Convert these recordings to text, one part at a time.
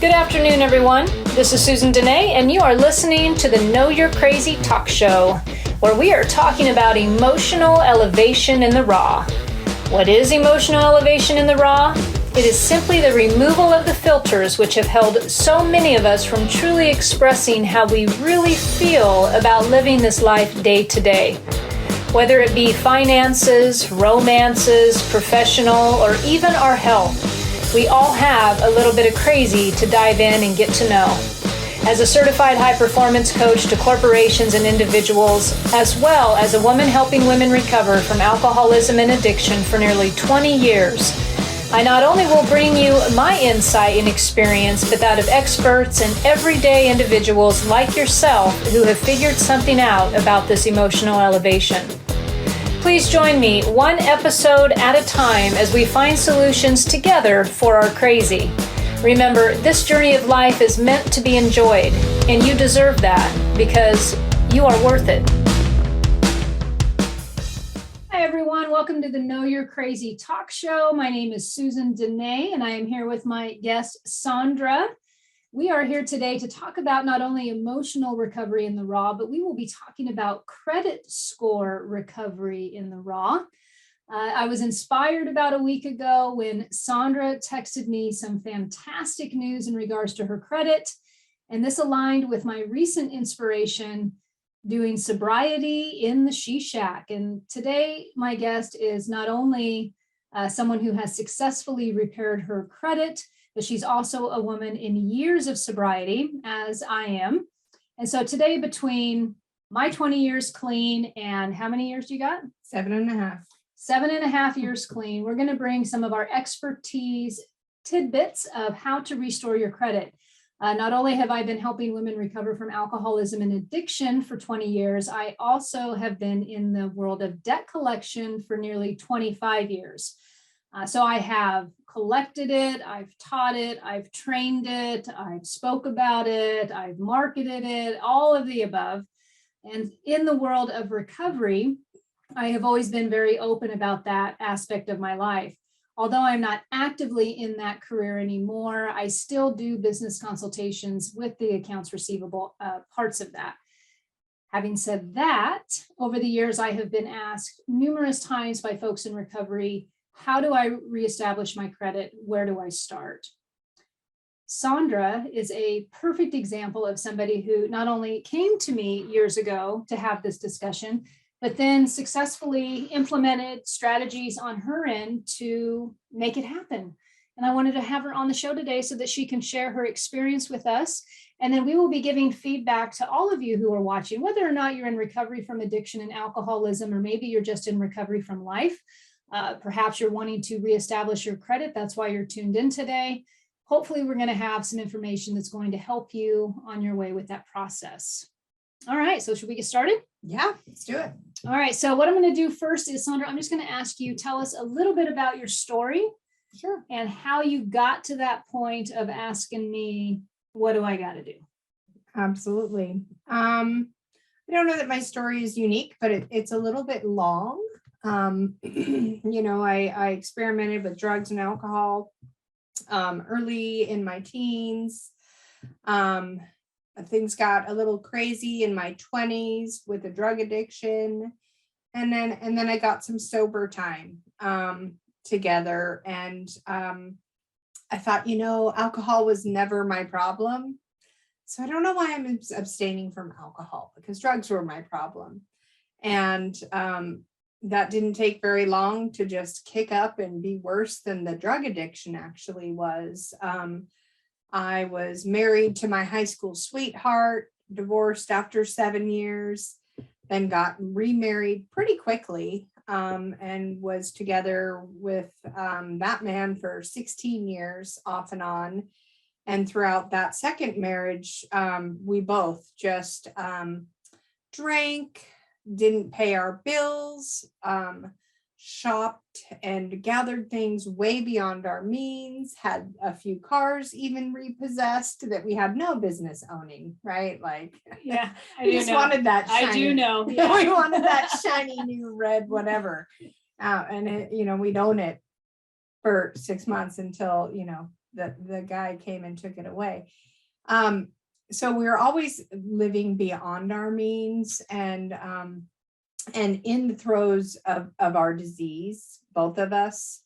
Good afternoon, everyone. This is Susan Denee, and you are listening to the Know You're Crazy talk show, where we are talking about emotional elevation in the raw. What is emotional elevation in the raw? It is simply the removal of the filters which have held so many of us from truly expressing how we really feel about living this life day to day. Whether it be finances, romances, professional, or even our health, we all have a little bit of crazy to dive in and get to know. As a certified high-performance coach to corporations and individuals, as well as a woman helping women recover from alcoholism and addiction for nearly 20 years, I not only will bring you my insight and experience, but that of experts and everyday individuals like yourself who have figured something out about this emotional elevation. Please join me one episode at a time as we find solutions together for our crazy. Remember, this journey of life is meant to be enjoyed, and you deserve that because you are worth it. Hi, everyone. Welcome to the Know You're Crazy talk show. My name is Susan Denee, and I am here with my guest, Sondra. We are here today to talk about not only emotional recovery in the raw, but we will be talking about credit score recovery in the raw. I was inspired about a week ago when Sondra texted me some fantastic news in regards to her credit, and this aligned with my recent inspiration doing sobriety in the She Shack. And today, my guest is not only someone who has successfully repaired her credit, but she's also a woman in years of sobriety, as I am. And so today, between my 20 years clean and how many years you got? 7.5. 7.5 years clean, we're going to bring some of our expertise tidbits of how to restore your credit. Not only have I been helping women recover from alcoholism and addiction for 20 years, I also have been in the world of debt collection for nearly 25 years. So I have collected it, I've taught it, I've trained it, I've spoke about it, I've marketed it, all of the above. And in the world of recovery, I have always been very open about that aspect of my life. Although I'm not actively in that career anymore, I still do business consultations with the accounts receivable parts of that. Having said that, over the years, I have been asked numerous times by folks in recovery, how do I reestablish my credit? Where do I start? Sondra is a perfect example of somebody who not only came to me years ago to have this discussion, but then successfully implemented strategies on her end to make it happen. And I wanted to have her on the show today so that she can share her experience with us. And then we will be giving feedback to all of you who are watching, whether or not you're in recovery from addiction and alcoholism, or maybe you're just in recovery from life. Perhaps you're wanting to reestablish your credit. That's why you're tuned in today. Hopefully, we're going to have some information that's going to help you on your way with that process. All right, so should we get started? Yeah, let's do it. All right, so what I'm going to do first is, Sondra, I'm just going to ask you, tell us a little bit about your story. Sure. And how you got to that point of asking me, what do I got to do? Absolutely. I don't know that my story is unique, but it's a little bit long. I experimented with drugs and alcohol early in my teens. Things got a little crazy in my 20s with a drug addiction. And then I got some sober time together. And I thought, alcohol was never my problem. So I don't know why I'm abstaining from alcohol, because drugs were my problem. And that didn't take very long to just kick up and be worse than the drug addiction actually was. I was married to my high school sweetheart, divorced after 7 years, then got remarried pretty quickly, and was together with that man for 16 years off and on. And throughout that second marriage, we both just drank, didn't pay our bills, shopped and gathered things way beyond our means, had a few cars even repossessed that we had no business owning, right? Like, yeah, we just wanted that shiny, I do know. Yeah. We wanted that shiny new red whatever. And we'd own it for 6 months until, the guy came and took it away. So we were always living beyond our means, and in the throes of our disease, both of us.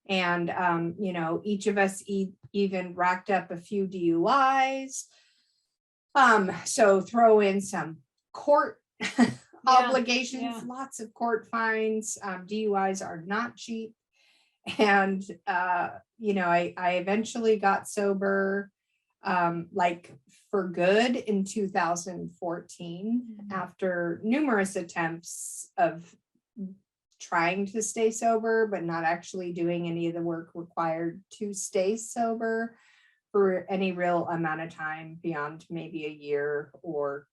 And, each of us even racked up a few DUIs. So throw in some court obligations, lots of court fines. DUIs are not cheap. And, I eventually got sober, like for good in 2014, after numerous attempts of trying to stay sober, but not actually doing any of the work required to stay sober for any real amount of time beyond maybe a year, or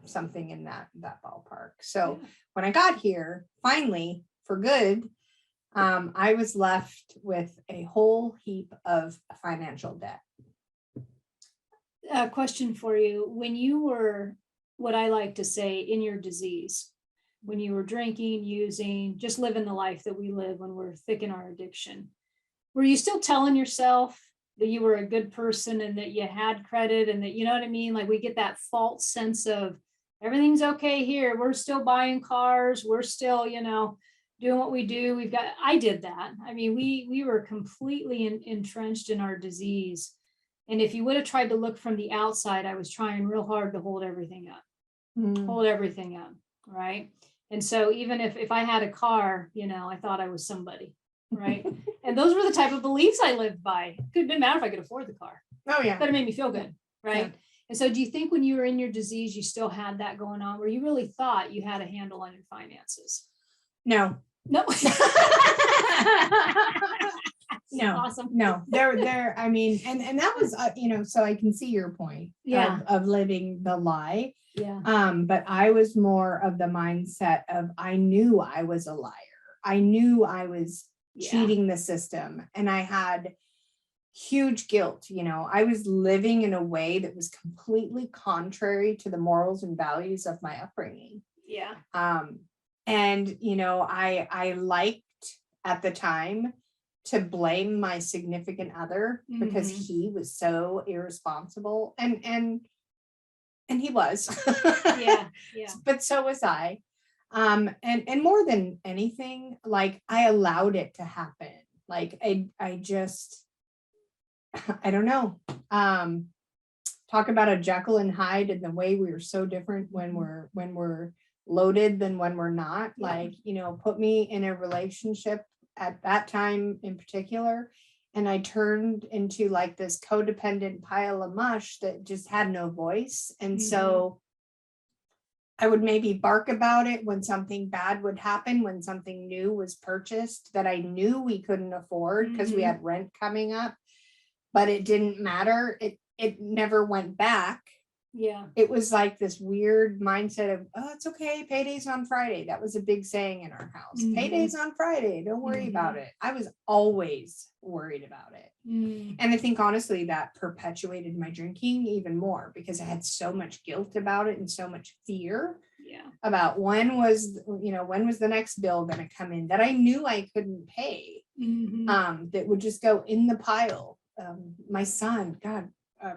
something in that ballpark. So when I got here finally for good, I was left with a whole heap of financial debt. A question for you. When you were, what I like to say, in your disease, when you were drinking, using, just living the life that we live when we're thick in our addiction, were you still telling yourself that you were a good person and that you had credit, and that, you know what I mean? Like, we get that false sense of everything's okay here. We're still buying cars. We're still, doing what we do. I did that. I mean, we were completely entrenched in our disease. And if you would have tried to look from the outside, I was trying real hard to hold everything up, right? And so even if I had a car, I thought I was somebody, right? And those were the type of beliefs I lived by. It didn't matter if I could afford the car. Oh yeah. But it made me feel good, right? Yeah. And so do you think when you were in your disease, you still had that going on, where you really thought you had a handle on your finances? No. No. No, awesome. No, there, I mean, and that was, so I can see your point of living the lie. Yeah. But I was more of the mindset of, I knew I was a liar. I knew I was cheating the system, and I had huge guilt. I was living in a way that was completely contrary to the morals and values of my upbringing. Yeah. And, I liked at the time to blame my significant other because he was so irresponsible, and he was. Yeah. But so was I. And more than anything, like, I allowed it to happen. Like, I just, I don't know. Talk about a Jekyll and Hyde, and the way we are so different when we're loaded than when we're not. Like, put me in a relationship at that time in particular, and I turned into like this codependent pile of mush that just had no voice. And so I would maybe bark about it when something bad would happen, when something new was purchased that I knew we couldn't afford because we had rent coming up, but it didn't matter. It never went back. Yeah. It was like this weird mindset of, oh, it's okay, payday's on Friday. That was a big saying in our house. Payday's on Friday, don't worry about it. I was always worried about it. And I think honestly that perpetuated my drinking even more, because I had so much guilt about it and so much fear about when was the next bill going to come in that I knew I couldn't pay, that would just go in the pile. My son, God,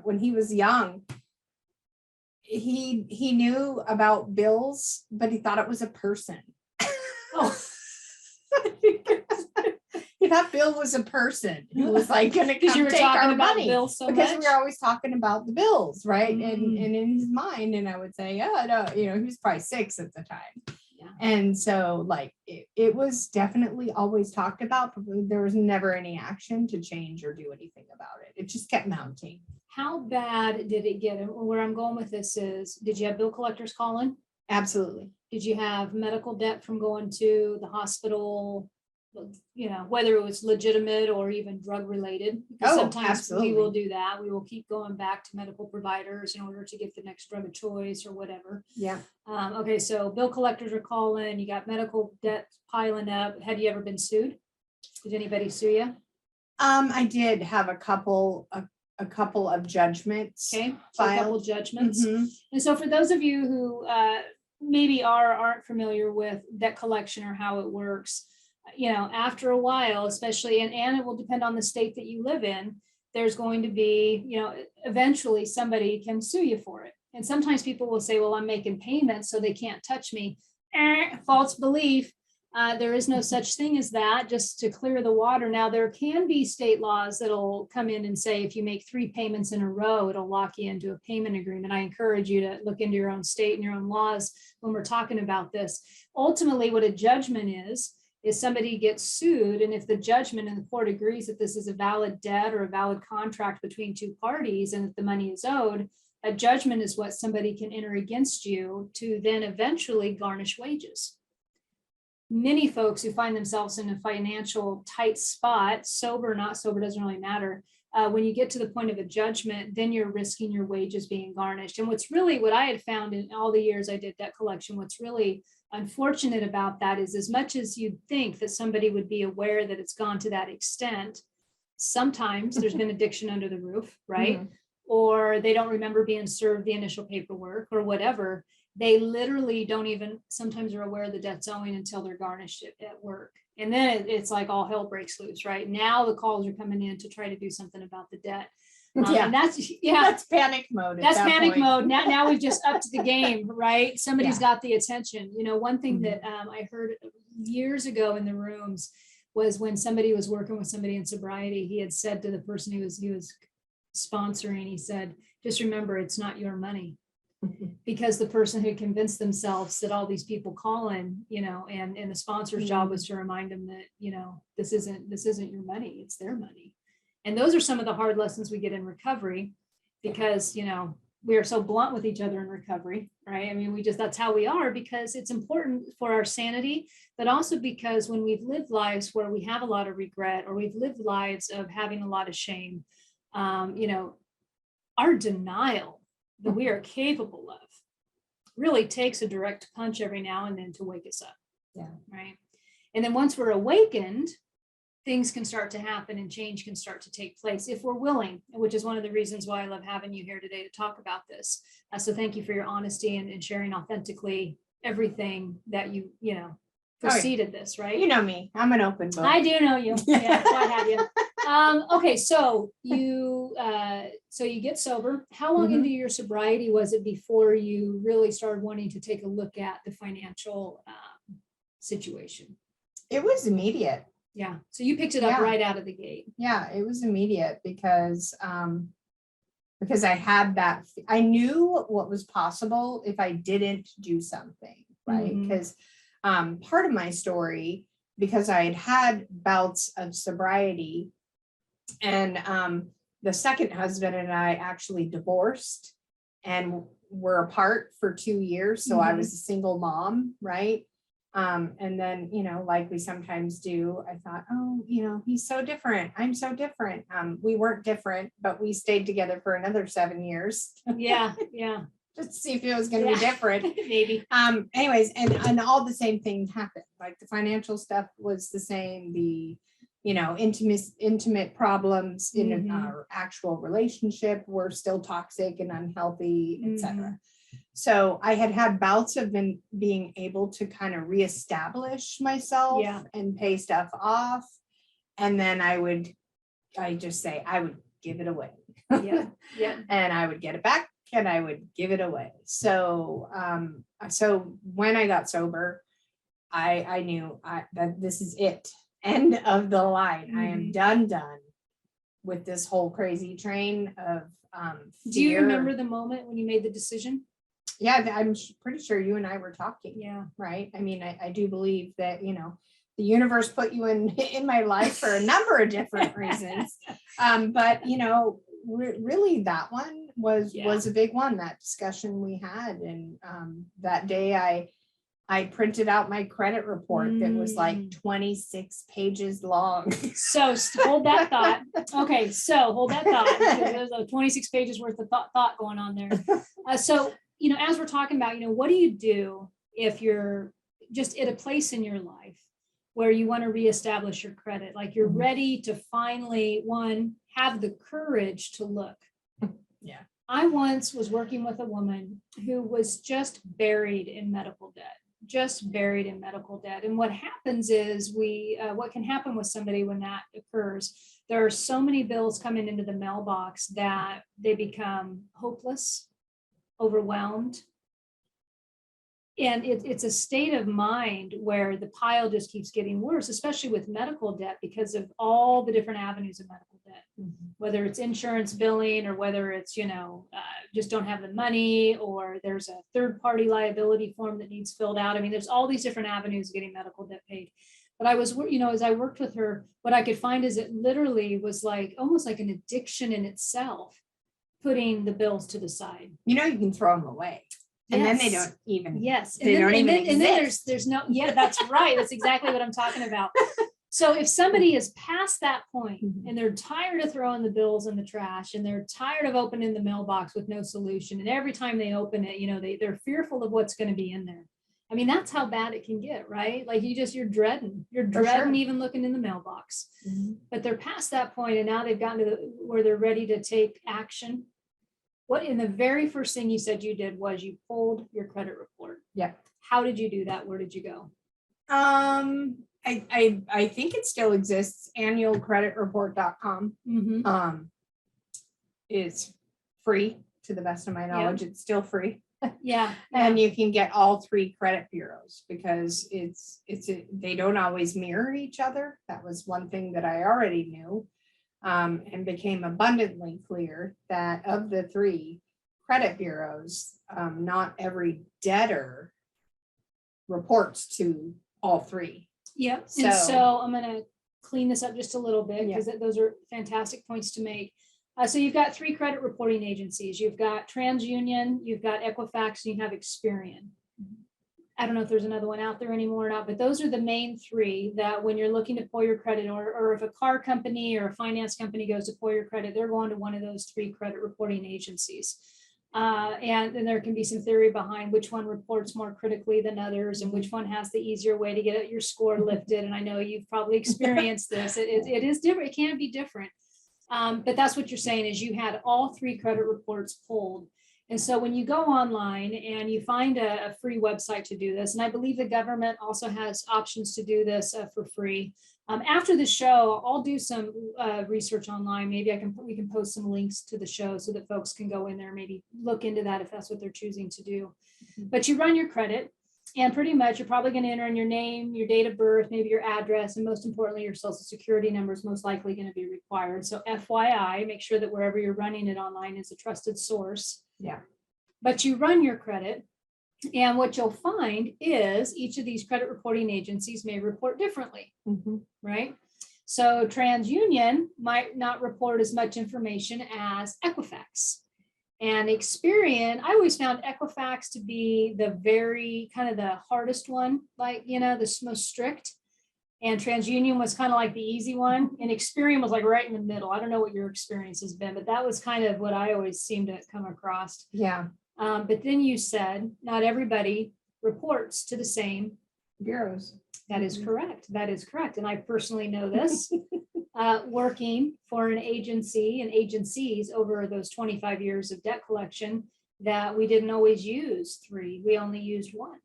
when he was young, he knew about bills, but he thought it was a person. Oh. He thought Bill was a person who was like going to come take our money, because we were always talking about the bills, right? And in his mind, and I would say, yeah, no, he was probably 6 at the time. Yeah. And so like it was definitely always talked about, but there was never any action to change or do anything about it. It just kept mounting. How bad did it get? And where I'm going with this is, did you have bill collectors calling? Absolutely. Did you have medical debt from going to the hospital, whether it was legitimate or even drug related? Because sometimes absolutely. We will do that. We will keep going back to medical providers in order to get the next drug of choice or whatever. Yeah. Okay, so bill collectors are calling, you got medical debt piling up. Have you ever been sued? Did anybody sue you? I did have a couple of judgments. Okay, so a couple judgments. And so for those of you who maybe aren't familiar with debt collection or how it works, after a while, especially, and it will depend on the state that you live in, there's going to be, eventually somebody can sue you for it. And sometimes people will say, well, I'm making payments, so they can't touch me. False belief. There is no such thing as that, just to clear the water. Now, there can be state laws that'll come in and say, if you make 3 payments in a row, it'll lock you into a payment agreement. I encourage you to look into your own state and your own laws when we're talking about this. Ultimately, what a judgment is somebody gets sued, and if the judgment in the court agrees that this is a valid debt or a valid contract between 2 parties and that the money is owed, a judgment is what somebody can enter against you to then eventually garnish wages. Many folks who find themselves in a financial tight spot, sober, not sober, doesn't really matter. When you get to the point of a judgment, then you're risking your wages being garnished. And what I had found in all the years I did debt collection, what's really unfortunate about that is, as much as you'd think that somebody would be aware that it's gone to that extent, sometimes there's been addiction under the roof, right? Mm-hmm. Or they don't remember being served the initial paperwork or whatever. They literally don't even sometimes are aware the debt's owing until they're garnished at work. And then it's like all hell breaks loose, right? Now the calls are coming in to try to do something about the debt. And that's panic mode. That's panic mode. Now we've just upped the game, right? Somebody's got the attention. One thing that I heard years ago in the rooms was when somebody was working with somebody in sobriety, he had said to the person he was sponsoring, he said, just remember, it's not your money. Because the person who convinced themselves that all these people call in, and the sponsor's job was to remind them that, this isn't your money, it's their money. And those are some of the hard lessons we get in recovery, because, we are so blunt with each other in recovery, right? I mean, that's how we are, because it's important for our sanity, but also because when we've lived lives where we have a lot of regret, or we've lived lives of having a lot of shame, our denial that we are capable of really takes a direct punch every now and then to wake us up. Yeah. Right. And then once we're awakened, things can start to happen and change can start to take place if we're willing, which is one of the reasons why I love having you here today to talk about this. So thank you for your honesty and sharing authentically everything that you preceded this, right? You know me, I'm an open book. I do know you. Yeah, I have you. Okay, so you get sober. How long into your sobriety was it before you really started wanting to take a look at the financial situation? It was immediate. Yeah. So you picked it up right out of the gate. Yeah, it was immediate because I had that, I knew what was possible if I didn't do something, right? Because part of my story, because I had bouts of sobriety, and the second husband and I actually divorced and were apart for 2 years. So I was a single mom, right? And then, like we sometimes do, I thought, oh, he's so different. I'm so different. We weren't different, but we stayed together for another 7 years. Yeah. Just to see if it was going to be different. Maybe. Anyways, and all the same things happened. Like the financial stuff was the same. The, intimate problems in our actual relationship were still toxic and unhealthy, etc. So I had bouts of being able to kind of reestablish myself and pay stuff off. And then I would give it away. Yeah. And I would get it back and I would give it away. So, so when I got sober, I knew that this is it. End of the line. I am done with this whole crazy train of fear. Do you remember the moment when you made the decision? Yeah, I'm pretty sure you and I were talking. Yeah. Right. I mean, I do believe that, the universe put you in my life for a number of different reasons. But, really that one was a big one, that discussion we had. And that day I printed out my credit report that was like 26 pages long. So hold that thought. Okay, so hold that thought. There's 26 pages worth of thought going on there. So, as we're talking about, what do you do if you're just at a place in your life where you want to reestablish your credit? Like you're ready to finally, have the courage to look. Yeah. I once was working with a woman who was just buried in medical debt. just buried in medical debt. And what happens is what can happen with somebody when that occurs, there are so many bills coming into the mailbox that they become hopeless, overwhelmed. And it's a state of mind where the pile just keeps getting worse, especially with medical debt, because of all the different avenues of medical debt, whether it's insurance billing or whether it's, just don't have the money, or there's a third party liability form that needs filled out. I mean, there's all these different avenues of getting medical debt paid. But I was, as I worked with her, what I could find is it literally was like almost like an addiction in itself, putting the bills to the side. You can throw them away. And then they don't even. Yes. They don't even exist. And then there's no, yeah, that's right. That's exactly what I'm talking about. So if somebody is past that point and they're tired of throwing the bills in the trash and they're tired of opening the mailbox with no solution, and every time they open it, they're fearful of what's going to be in there. I mean, that's how bad it can get, right? Like you're dreading even looking in the mailbox, but they're past that point, and now they've gotten to where they're ready to take action. What in the very first thing you said you did was you pulled your credit report. Yeah. How did you do that? Where did you go? I think it still exists. Annualcreditreport.com is free to the best of my knowledge. It's still free. Yeah. And you can get all three credit bureaus because they don't always mirror each other. That was one thing that I already knew. And became abundantly clear that of the three credit bureaus, not every debtor reports to all three. Yep. And so I'm going to clean this up just a little bit because those are fantastic points to make. So you've got three credit reporting agencies. You've got TransUnion, you've got Equifax, and you have Experian. I don't know if there's another one out there anymore or not, but those are the main three that when you're looking to pull your credit, or if a car company or a finance company goes to pull your credit, they're going to one of those three credit reporting agencies. And then there can be some theory behind which one reports more critically than others and which one has the easier way to get your score lifted. And I know you've probably experienced this. It is different. It can be different. But that's what you're saying is you had all three credit reports pulled. And so when you go online and you find a free website to do this, and I believe the government also has options to do this for free. After the show, I'll do some research online. Maybe we can post some links to the show so that folks can go in there, maybe look into that if that's what they're choosing to do. But you run your credit, and pretty much you're probably going to enter in your name, your date of birth, maybe your address, and most importantly, your social security number is most likely going to be required. So FYI, make sure that wherever you're running it online is a trusted source. Yeah. But you run your credit, and what you'll find is each of these credit reporting agencies may report differently, right? So TransUnion might not report as much information as Equifax. And Experian, I always found Equifax to be the very kind of the hardest one, like, the most strict. And TransUnion was kind of like the easy one. And Experian was like right in the middle. I don't know what your experience has been, but that was kind of what I always seem to come across. Yeah. But then you said not everybody reports to the same bureaus. That is correct. That is correct. And I personally know this, working for an agency and agencies over those 25 years of debt collection, that we didn't always use three. We only used one.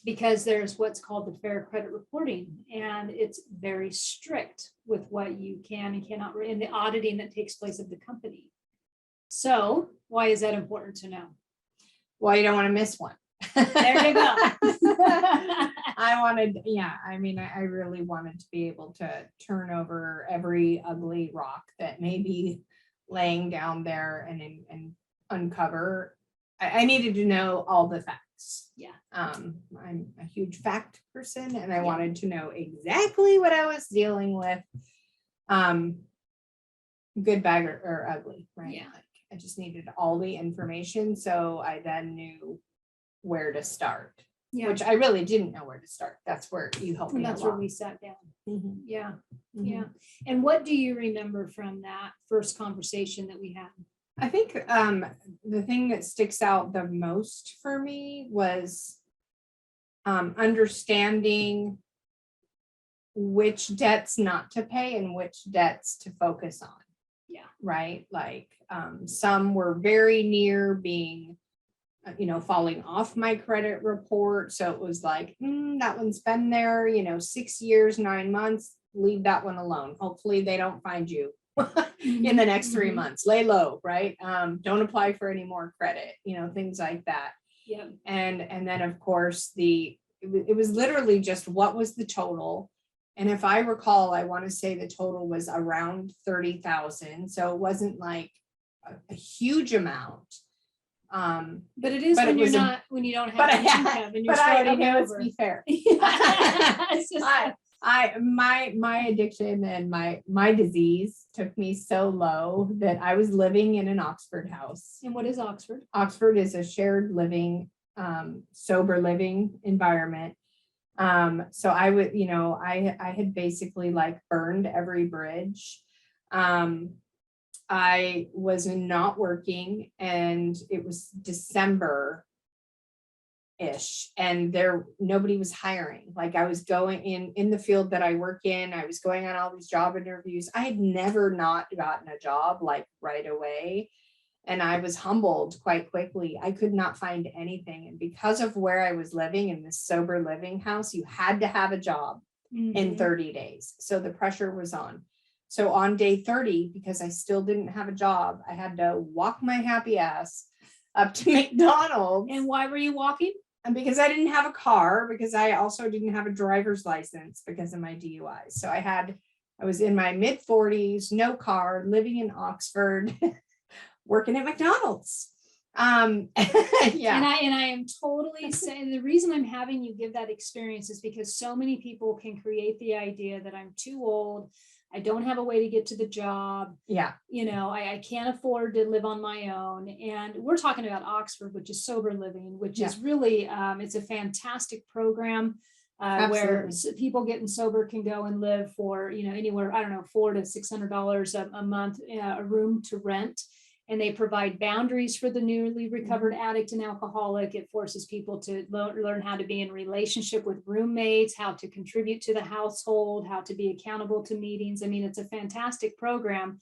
Because there's what's called the Fair Credit Reporting, and it's very strict with what you can and cannot, in the auditing that takes place of the company. So why is that important to know? Well, you don't want to miss one. There you go. I really wanted to be able to turn over every ugly rock that may be laying down there and uncover. I needed to know all the facts. Yeah. I'm a huge fact person, and I wanted to know exactly what I was dealing with. Good, bad, or ugly, right? Yeah. Like, I just needed all the information, so I then knew where to start. Yeah. Which I really didn't know where to start. That's where you helped me. And that's where we sat down. Yeah. Yeah. And what do you remember from that first conversation that we had? I think the thing that sticks out the most for me was understanding which debts not to pay and which debts to focus on. Yeah. Right. Like some were very near being falling off my credit report. So it was like, that one's been there, 6 years, 9 months, leave that one alone. Hopefully they don't find you in the next 3 months. Lay low, right? Don't apply for any more credit, things like that. Yeah. And then of course it was literally just what was the total. And if I recall, I want to say the total was around 30,000. So it wasn't like a huge amount. But it is when when you don't have any income and you're starting over. Let's be fair. My addiction and my disease took me so low that I was living in an Oxford house. And what is Oxford? Oxford is a shared living, sober living environment. So I would, I had basically like burned every bridge. I was not working, and it was December-ish, and nobody was hiring. Like, I was going in the field that I work in, I was going on all these job interviews. I had never not gotten a job like right away. And I was humbled quite quickly. I could not find anything. And because of where I was living in this sober living house, you had to have a job in 30 days. So the pressure was on. So on day 30, because I still didn't have a job, I had to walk my happy ass up to McDonald's. And why were you walking? And because I didn't have a car, because I also didn't have a driver's license because of my DUI. So I was in my mid 40s, no car, living in Oxford, working at McDonald's. Yeah. And I am totally saying, the reason I'm having you give that experience is because so many people can create the idea that I'm too old. I don't have a way to get to the job. Yeah. I can't afford to live on my own. And we're talking about Oxford, which is sober living, which is really, it's a fantastic program where people getting sober can go and live for, anywhere, I don't know, $400 to $600 a month, a room to rent. And they provide boundaries for the newly recovered addict and alcoholic. It forces people to learn how to be in relationship with roommates, how to contribute to the household, how to be accountable to meetings. I mean, it's a fantastic program.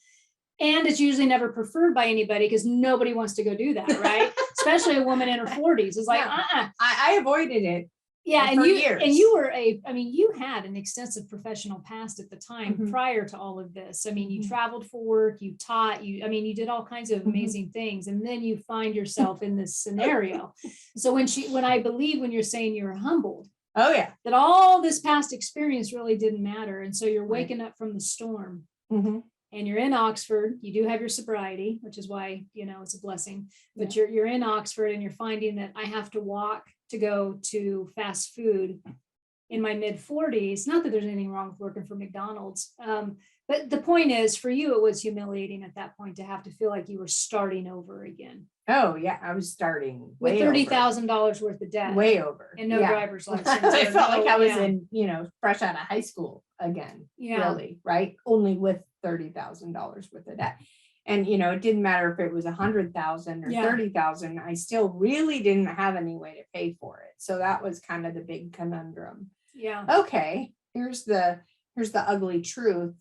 And it's usually never preferred by anybody because nobody wants to go do that, right? Especially a woman in her 40s. It's like, I avoided it. Yeah, and you had an extensive professional past at the time prior to all of this. I mean, you traveled for work, you taught, you did all kinds of amazing things, and then you find yourself in this scenario. So when you're saying you were humbled, that all this past experience really didn't matter, and so you're waking up from the storm. And you're in Oxford, you do have your sobriety, which is why, it's a blessing, but you're in Oxford and you're finding that I have to walk to go to fast food in my mid 40s. Not that there's anything wrong with working for McDonald's. But the point is, for you, it was humiliating at that point to have to feel like you were starting over again. Oh yeah, I was starting with $30,000 worth of debt, way over, and no driver's license. I felt like I was in, fresh out of high school again. Really, right? Only with $30,000 worth of debt, and it didn't matter if it was 100,000 or 30,000. I still really didn't have any way to pay for it. So that was kind of the big conundrum. Yeah. Okay. Here's the ugly truth.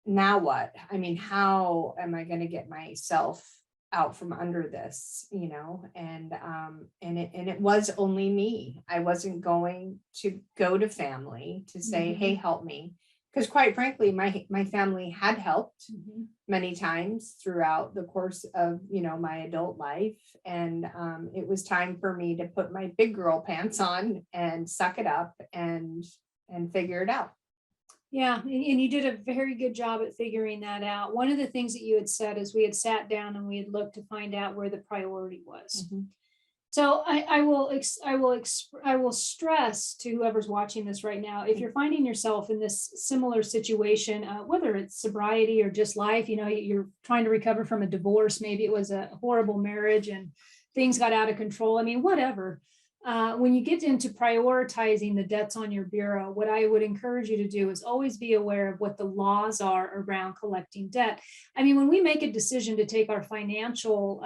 Now what? I mean, how am I going to get myself out from under this, and it was only me. I wasn't going to go to family to say, hey, help me. Because quite frankly, my family had helped many times throughout the course of, my adult life. And it was time for me to put my big girl pants on and suck it up and figure it out. Yeah, and you did a very good job at figuring that out. One of the things that you had said is we had sat down and we had looked to find out where the priority was. So I will stress to whoever's watching this right now, if you're finding yourself in this similar situation, whether it's sobriety or just life, you're trying to recover from a divorce, maybe it was a horrible marriage and things got out of control. I mean, whatever. When you get into prioritizing the debts on your bureau, what I would encourage you to do is always be aware of what the laws are around collecting debt. I mean, when we make a decision to take our financial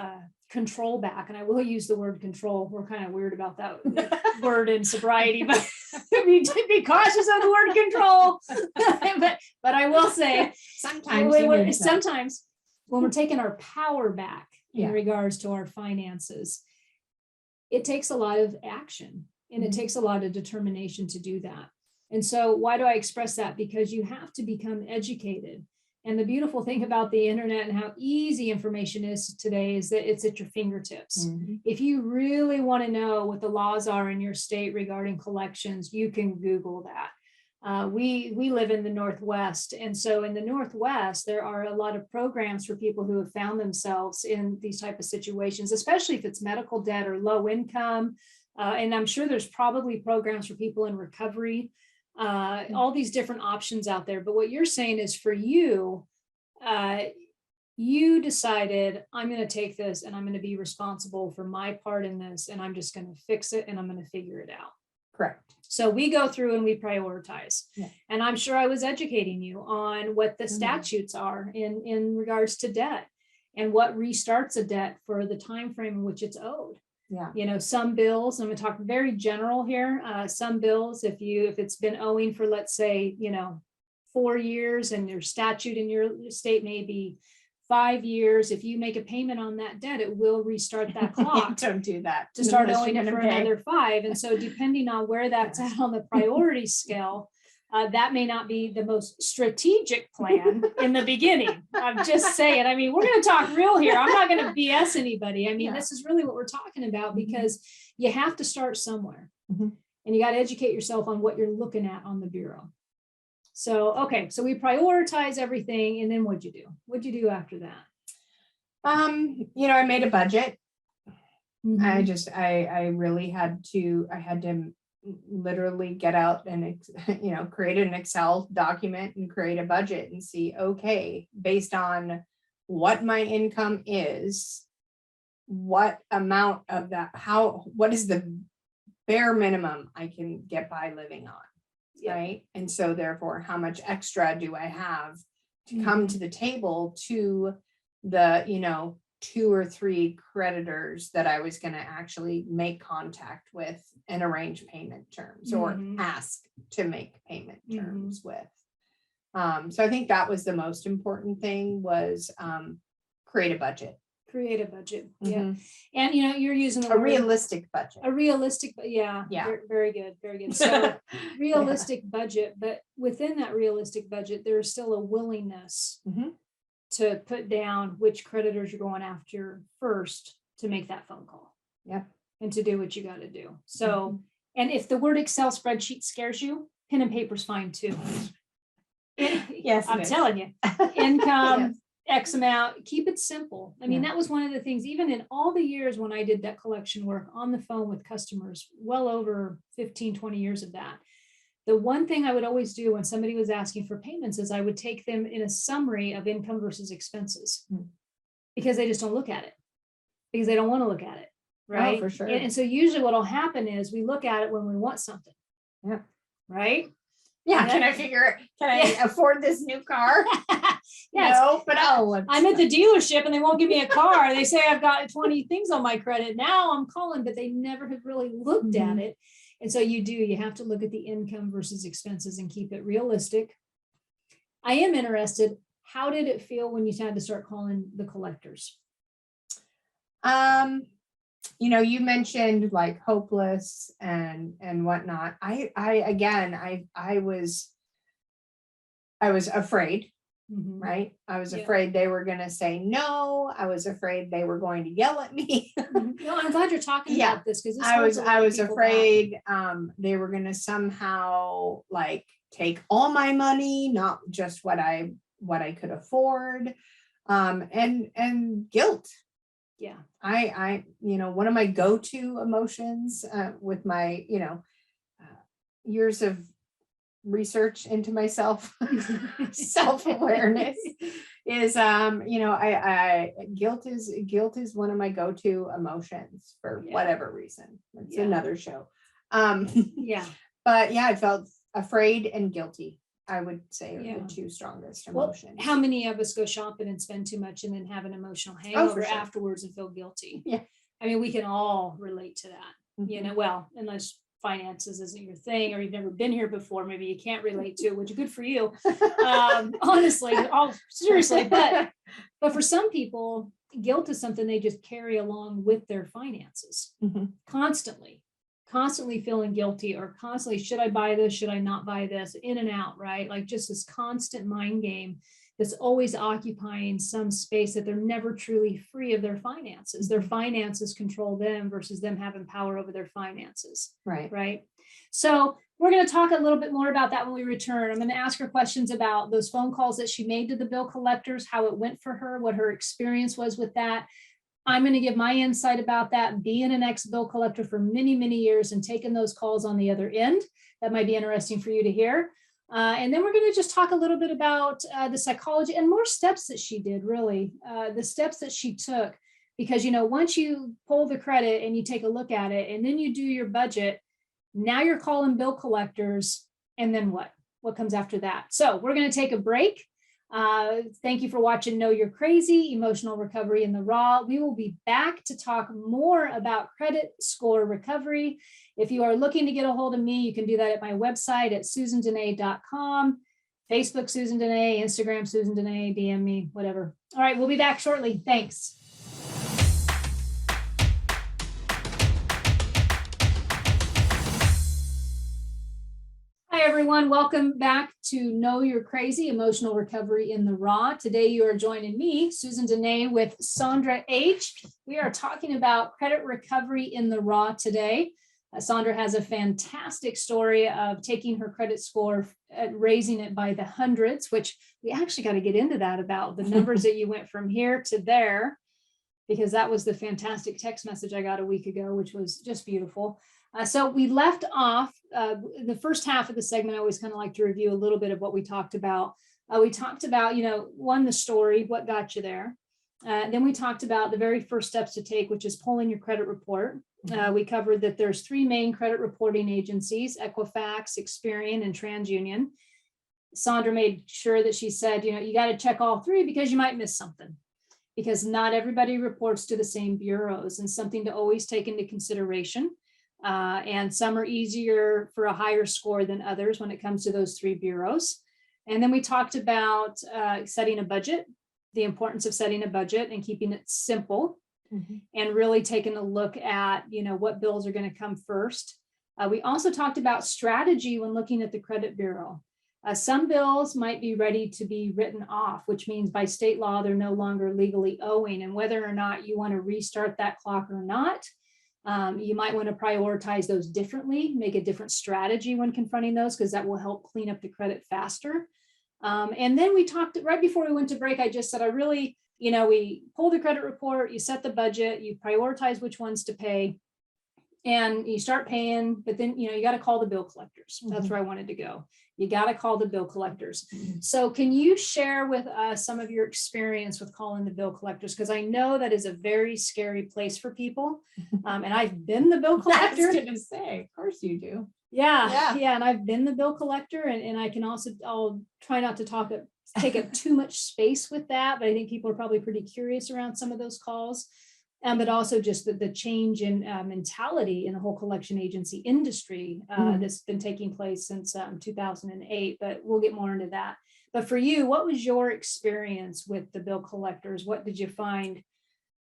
control back, and I will use the word control, we're kind of weird about that word in sobriety, but be cautious of the word control. but I will say sometimes when we're taking our power back in regards to our finances, it takes a lot of action and it takes a lot of determination to do that. And so why do I express that? Because you have to become educated. And the beautiful thing about the internet and how easy information is today is that it's at your fingertips. If you really want to know what the laws are in your state regarding collections, you can Google that. We live in the Northwest. And so in the Northwest, there are a lot of programs for people who have found themselves in these type of situations, especially if it's medical debt or low income. And I'm sure there's probably programs for people in recovery, all these different options out there. But what you're saying is for you, you decided, I'm going to take this and I'm going to be responsible for my part in this. And I'm just going to fix it and I'm going to figure it out. Correct. So we go through and we prioritize. Yeah. And I'm sure I was educating you on what the statutes are in regards to debt and what restarts a debt for the time frame in which it's owed. Yeah. You know, some bills, I'm going to talk very general here. Some bills, if it's been owing for, let's say, 4 years and your statute in your state may be 5 years, if you make a payment on that debt, it will restart that clock. Don't do that. To start owing it for another 5. And so depending on where that's at on the priority scale, that may not be the most strategic plan in the beginning. I'm just saying, I mean, we're going to talk real here. I'm not going to BS anybody. I mean, this is really what we're talking about because you have to start somewhere and you got to educate yourself on what you're looking at on the bureau. So, okay. So we prioritize everything. And then what'd you do? What'd you do after that? I made a budget. I really had to literally get out and, create an Excel document and create a budget and see, okay, based on what my income is, what amount of that, what is the bare minimum I can get by living on. Right. And so therefore, how much extra do I have to come to the table to the, 2 or 3 creditors that I was going to actually make contact with and arrange payment terms or ask to make payment terms with. So I think that was the most important thing was create a budget. Create a budget. Yeah. And you're using a realistic budget. A realistic, yeah. Very good. Very good. So realistic budget, but within that realistic budget, there's still a willingness to put down which creditors you're going after first to make that phone call. Yeah. And to do what you got to do. So, and if the word Excel spreadsheet scares you, pen and paper's fine too. Yes. I'm telling you, income, X amount, keep it simple. I mean, that was one of the things, even in all the years when I did debt collection work on the phone with customers, well over 15, 20 years of that. The one thing I would always do when somebody was asking for payments is I would take them in a summary of income versus expenses because they just don't look at it because they don't want to look at it. Right. Oh, for sure. And so usually what will happen is we look at it when we want something. Yeah. Right. Yeah. Can I afford this new car? Yes. No, but I'm at the dealership and they won't give me a car. They say I've got 20 things on my credit. Now I'm calling, but they never have really looked at it. And so you have to look at the income versus expenses and keep it realistic. I am interested. How did it feel when you had to start calling the collectors? You mentioned like hopeless and whatnot. I was afraid, right? I was afraid they were going to say no. I was afraid they were going to yell at me. No, I'm glad you're talking about this because I was afraid they were going to somehow like take all my money, not just what I could afford, and guilt. Yeah. I one of my go-to emotions with my, years of research into myself, self-awareness is, guilt is one of my go-to emotions for whatever reason. It's another show. But I felt afraid and guilty. I would say are the 2 strongest emotions. How many of us go shopping and spend too much and then have an emotional hangover afterwards and feel guilty? Yeah. I mean, we can all relate to that, well, unless finances isn't your thing or you've never been here before, maybe you can't relate to it, which is good for you. Honestly, seriously, but for some people, guilt is something they just carry along with their finances constantly feeling guilty, or constantly, should I buy this? Should I not buy this? In and out, right? Like just this constant mind game that's always occupying some space that they're never truly free of their finances. Their finances control them versus them having power over their finances. Right. Right. So we're going to talk a little bit more about that when we return. I'm going to ask her questions about those phone calls that she made to the bill collectors, how it went for her, what her experience was with that. I'm going to give my insight about that, being an ex-bill collector for many, many years and taking those calls on the other end. That might be interesting for you to hear. And then we're going to just talk a little bit about the psychology and more steps that she did, really, the steps that she took. Because, once you pull the credit and you take a look at it and then you do your budget, now you're calling bill collectors. And then what? What comes after that? So we're going to take a break. Thank you for watching Know You're Crazy, Emotional Recovery in the Raw. We will be back to talk more about credit score recovery. If you are looking to get a hold of me, you can do that at my website at susandenee.com, Facebook Susan Denee, Instagram Susan Denee, DM me, whatever. All right, we'll be back shortly. Thanks. Hi, everyone. Welcome back to Know You're Crazy, Emotional Recovery in the Raw. Today, you are joining me, Susan Denee, with Sondra H. We are talking about credit recovery in the raw today. Sondra has a fantastic story of taking her credit score, raising it by the hundreds, which we actually got to get into that, about the numbers that you went from here to there, because that was the fantastic text message I got a week ago, which was just beautiful. So we left off the first half of the segment. I always kind of like to review a little bit of what we talked about. We talked about, one, the story, what got you there. Then we talked about the very first steps to take, which is pulling your credit report. We covered that there's three main credit reporting agencies: Equifax, Experian, and TransUnion. Sondra made sure that she said, you got to check all three because you might miss something, because not everybody reports to the same bureaus, and something to always take into consideration. And some are easier for a higher score than others when it comes to those three bureaus. And then we talked about setting a budget, the importance of setting a budget and keeping it simple, and really taking a look at, what bills are going to come first. We also talked about strategy when looking at the credit bureau. Some bills might be ready to be written off, which means by state law, they're no longer legally owing. And whether or not you want to restart that clock or not, you might want to prioritize those differently, make a different strategy when confronting those, because that will help clean up the credit faster. And then we talked right before we went to break. I just said, we pull the credit report, you set the budget, you prioritize which ones to pay, and you start paying. But then, you got to call the bill collectors. That's where I wanted to go. You got to call the bill collectors. So can you share with us some of your experience with calling the bill collectors? Because I know that is a very scary place for people. And I've been the bill collector. I was going to say, of course you do. Yeah. And I've been the bill collector, and I can also, I'll try not to take up too much space with that, but I think people are probably pretty curious around some of those calls. But also just the change in mentality in the whole collection agency industry that's been taking place since 2008, but we'll get more into that. But for you, what was your experience with the bill collectors? What did you find?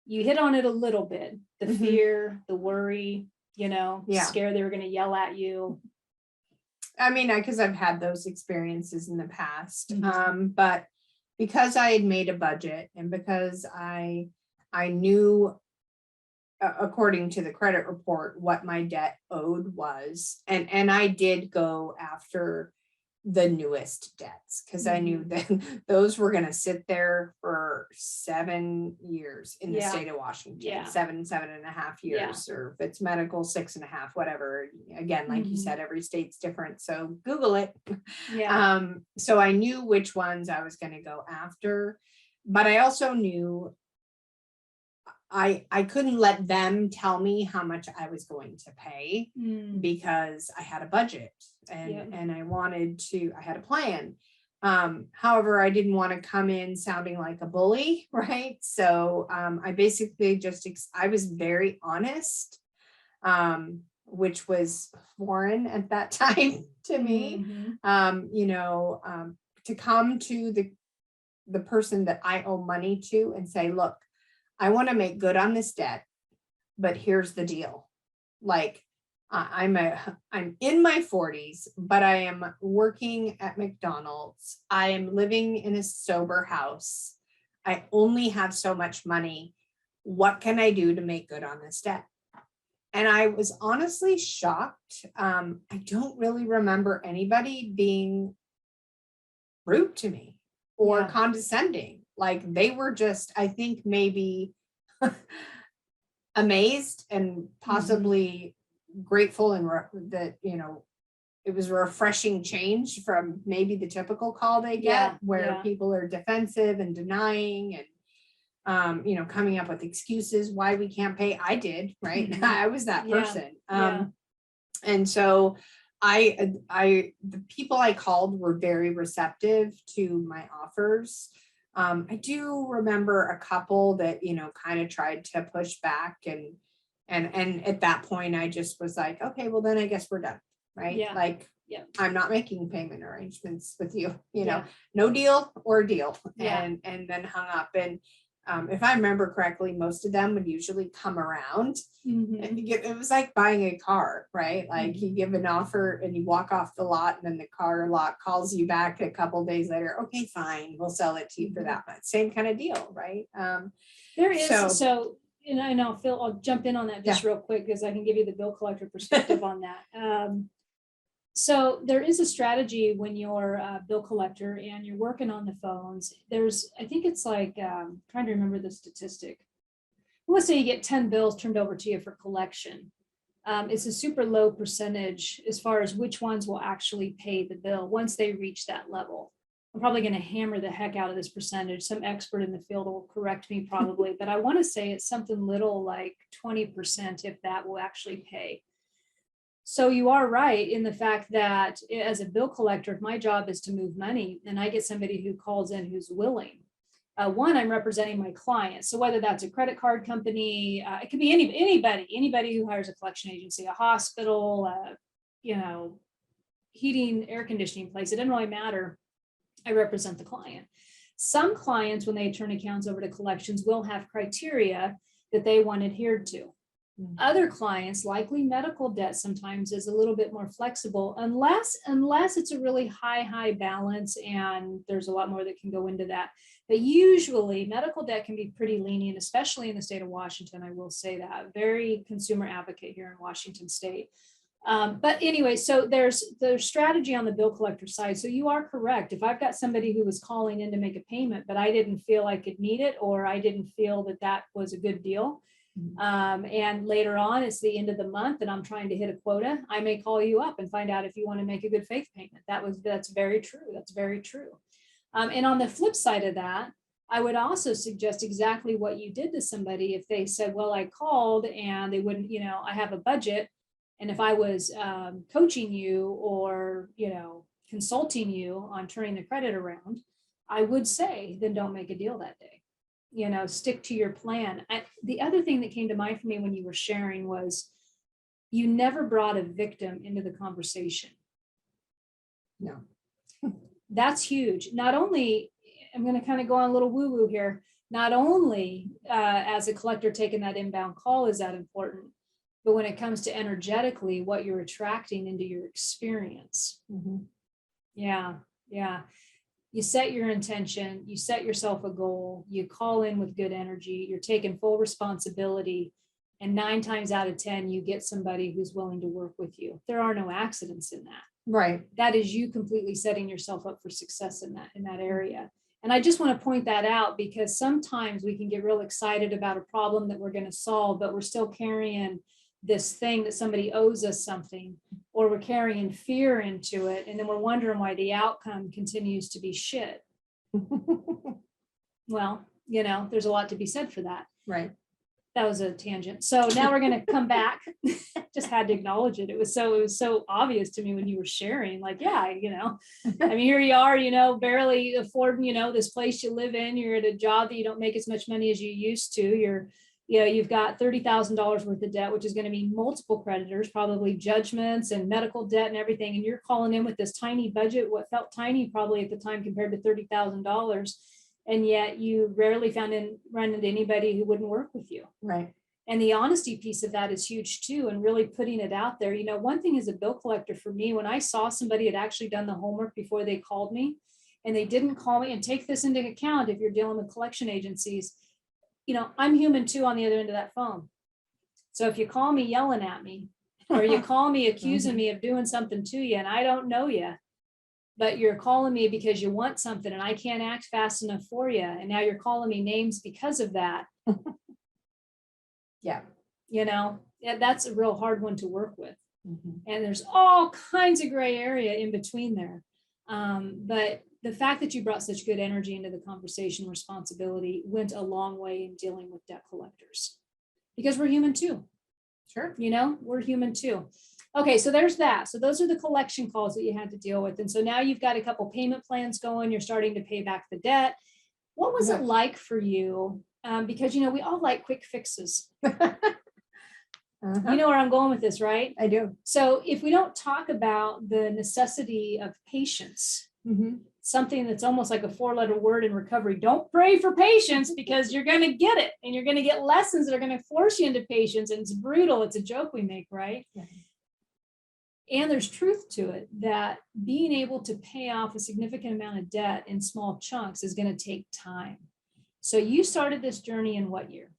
You hit on it a little bit, the fear, the worry, scare they were going to yell at you. I mean, because I've had those experiences in the past, but because I had made a budget, and because I knew, according to the credit report, what my debt owed was, and I did go after the newest debts, because I knew that those were going to sit there for 7 years in the state of Washington, 7.5 years, or if it's medical, 6.5, whatever. Again, like you said, every state's different. So Google it. So I knew which ones I was going to go after, but I also knew I couldn't let them tell me how much I was going to pay, because I had a budget and I had a plan. However, I didn't want to come in sounding like a bully, right? So I basically I was very honest, which was foreign at that time to me. To come to the person that I owe money to and say, look, I want to make good on this debt, but here's the deal. Like, I'm in my 40s, but I am working at McDonald's. I am living in a sober house. I only have so much money. What can I do to make good on this debt? And I was honestly shocked. I don't really remember anybody being rude to me or condescending. Like, they were just, I think, maybe amazed and possibly grateful, and that, it was a refreshing change from maybe the typical call they get, where people are defensive and denying and coming up with excuses why we can't pay. I did, right? I was that person. And so the people I called were very receptive to my offers. I do remember a couple that, kind of tried to push back, and at that point I just was like, okay, well then I guess we're done. Right. I'm not making payment arrangements with you, no deal or deal. And then hung up. And if I remember correctly, most of them would usually come around. And it was like buying a car, right? Like, you give an offer and you walk off the lot, and then the car lot calls you back a couple of days later. Okay, fine, we'll sell it to you for that much. Same kind of deal, right? There is and I'll jump in on that just real quick, because I can give you the bill collector perspective on that. So there is a strategy when you're a bill collector and you're working on the phones. I think it's like, trying to remember the statistic. Let's say you get 10 bills turned over to you for collection. It's a super low percentage as far as which ones will actually pay the bill once they reach that level. I'm probably going to hammer the heck out of this percentage. Some expert in the field will correct me probably, but I want to say it's something little like 20%, if that will actually pay. So you are right in the fact that as a bill collector, if my job is to move money and I get somebody who calls in who's willing, one, I'm representing my client. So whether that's a credit card company, it could be anybody who hires a collection agency, a hospital, heating, air conditioning place, it doesn't really matter. I represent the client. Some clients, when they turn accounts over to collections, will have criteria that they want adhered to. Other clients, likely medical debt, sometimes is a little bit more flexible, unless it's a really high balance, and there's a lot more that can go into that. But usually medical debt can be pretty lenient, especially in the state of Washington. I will say that. Very consumer advocate here in Washington state. But anyway, so there's strategy on the bill collector side. So you are correct. If I've got somebody who was calling in to make a payment, but I didn't feel I could meet it, or I didn't feel that was a good deal, and later on, it's the end of the month and I'm trying to hit a quota, I may call you up and find out if you want to make a good faith payment. That's very true. That's very true. And on the flip side of that, I would also suggest exactly what you did to somebody. If they said, well, I called and they wouldn't, I have a budget. And if I was coaching you or, consulting you on turning the credit around, I would say, then don't make a deal that day. Stick to your plan. The other thing that came to mind for me when you were sharing was you never brought a victim into the conversation. No. That's huge. Not only, I'm going to kind of go on a little woo-woo here, not only as a collector taking that inbound call is that important, but when it comes to energetically what you're attracting into your experience. Yeah. You set your intention, you set yourself a goal, you call in with good energy, you're taking full responsibility, and 9 times out of 10, you get somebody who's willing to work with you. There are no accidents in that. Right. That is you completely setting yourself up for success in that area. And I just want to point that out, because sometimes we can get real excited about a problem that we're going to solve, but we're still carrying this thing that somebody owes us something, or we're carrying fear into it. And then we're wondering why the outcome continues to be shit. Well, there's a lot to be said for that. Right. That was a tangent. So now we're going to come back. Just had to acknowledge it. It was so obvious to me when you were sharing, like, I mean, here you are, barely affording, this place you live in. You're at a job that you don't make as much money as you used to. You've got $30,000 worth of debt, which is going to mean multiple creditors, probably judgments and medical debt and everything. And you're calling in with this tiny budget, what felt tiny probably at the time compared to $30,000. And yet you rarely run into anybody who wouldn't work with you. Right. And the honesty piece of that is huge too. And really putting it out there. One thing as a bill collector for me, when I saw somebody had actually done the homework before they called me, and they didn't call me, and take this into account if you're dealing with collection agencies, I'm human too on the other end of that phone. So if you call me yelling at me, or you call me accusing me of doing something to you, and I don't know you, but you're calling me because you want something and I can't act fast enough for you, and now you're calling me names because of that. Yeah. That's a real hard one to work with. And there's all kinds of gray area in between there. But the fact that you brought such good energy into the conversation, responsibility, went a long way in dealing with debt collectors, because we're human too. Sure. We're human too. Okay, so there's that. So those are the collection calls that you had to deal with. And so now you've got a couple payment plans going, you're starting to pay back the debt. What was it like for you? Because, we all like quick fixes. You know where I'm going with this, right? I do. So if we don't talk about the necessity of patience, something that's almost like a 4-letter word in recovery, don't pray for patience, because you're going to get it, and you're going to get lessons that are going to force you into patience. And it's brutal. It's a joke we make, right? Yeah. And there's truth to it, that being able to pay off a significant amount of debt in small chunks is going to take time. So you started this journey in what year?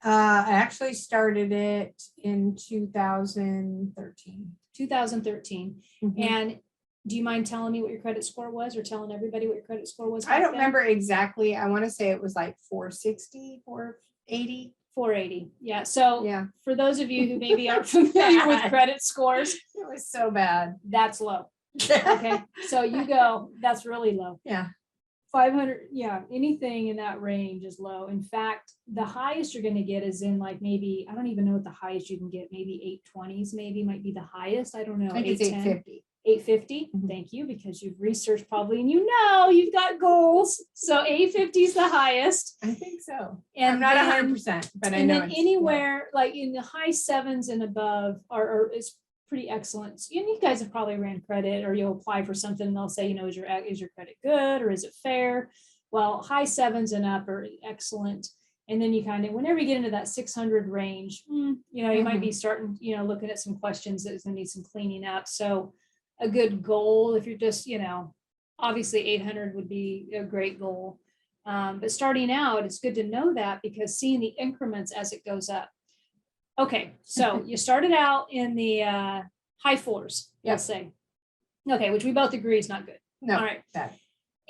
I actually started it in 2013. 2013. And do you mind telling me what your credit score was, or telling everybody what your credit score was? I don't remember exactly. I want to say it was like 460, 480. 480. Yeah. So for those of you who maybe aren't familiar with credit scores, it was so bad. That's low. Okay. So you go, that's really low. Yeah. 500. Yeah. Anything in that range is low. In fact, the highest you're going to get is in like, maybe, I don't even know what the highest you can get. Maybe 820s, maybe might be the highest. I don't know. I think it's 850. 850. Thank you, because you've researched probably, and you've got goals. So 850 is the highest. I think so. And I'm not 100%, but I know. And then anywhere like in the high 7s and above is pretty excellent. And you guys have probably ran credit, or you'll apply for something and they'll say, is your credit good, or is it fair? Well, high 7s and up are excellent. And then you kind of, whenever you get into that 600 range, you might be starting, looking at some questions that's going to need some cleaning up. So a good goal, if you're just, obviously 800 would be a great goal. But starting out, it's good to know that, because seeing the increments as it goes up. Okay, so you started out in the high 4s, let's say. Okay, which we both agree is not good. No. All right. Bad.